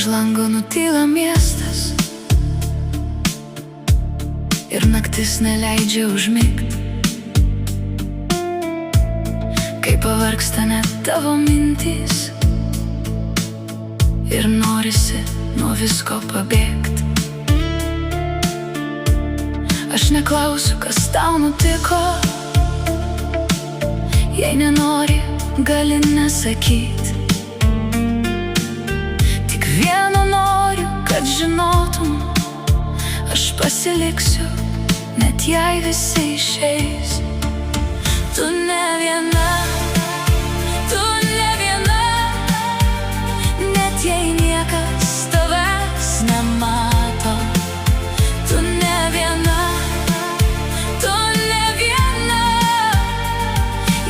Už lango nutyla miestas ir naktis neleidžia užmigt. Kai pavargsta net tavo mintys ir norisi nuo visko pabėgt. Aš neklausiu, kas tau nutiko. Jei nenori, gali nesakyt. Tik vieno noriu, kad žinotum, aš pasiliksiu, net jei visi išeis. Tu ne viena, tu ne viena, net jei niekas tavęs nemato. Tu ne viena, tu ne viena,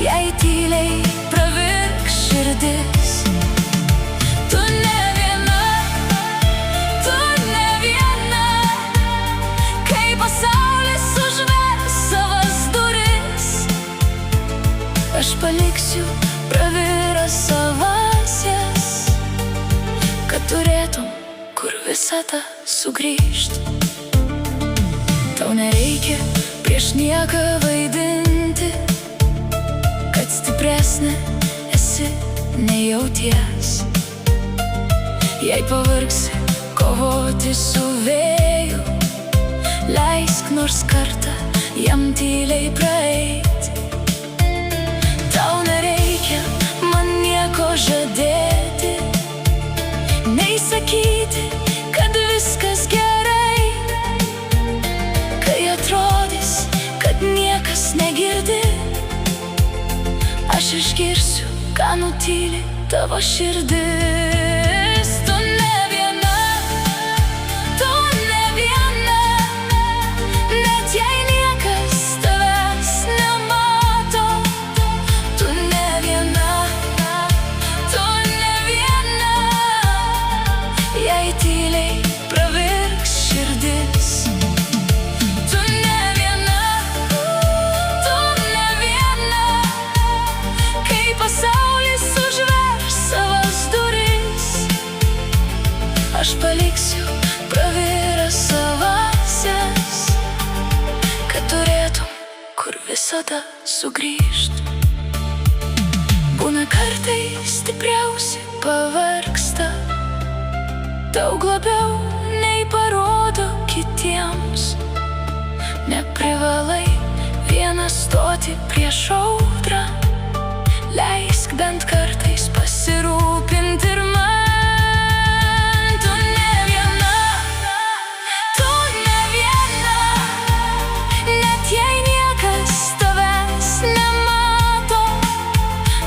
jei tyliai pravirks širdis. Tu ne viena, tu ne viena, kai pasaulis užvers savas duris. Aš paliksiu praviras savasias, kad turėtum kur visada sugrįžt. Tau nereikia prieš nieką vaidinti, kad stipresnė esi nei jauties. Jei pavargsi kovoti su vėju, leisk nors kartą jam tyliai praeit. Tau nereikia man nieko žadėti, nei sakyti, kad viskas gerai. Kai atrodys, kad niekas negirdi, aš išgirsiu, ką nutyli tavo širdis. Tu ne viena, tu ne viena, net jei niekas tavęs nemato. Tu ne viena, tu ne viena, jei tyliai pravirks širdis. Tu ne viena, tu ne viena, kai pasaulis užvers savas duris. Aš paliksiu praviras savasias, kad turėtum kur visada sugrįžt. Būna kartais stipriausi pavargsta, daug labiau nei parodo kitiems. Neprivalai vienas stoti prieš audrą, leisk bent kartais pasirūpinti ir man. Tu ne viena, tu ne viena, net jei niekas tavęs nemato.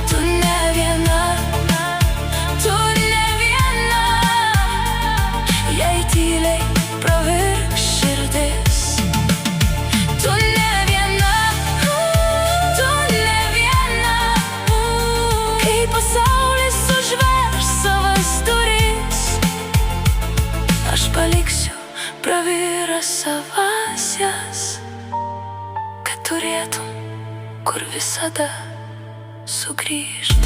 Tu ne viena, tu ne viena, jei tyliai pravirks širdis. Tu ne viena, tu ne viena, kai pasaulis užvers savas duris. Aš paliksiu praviras savasias, kad turėtum kur visada sugrįžt.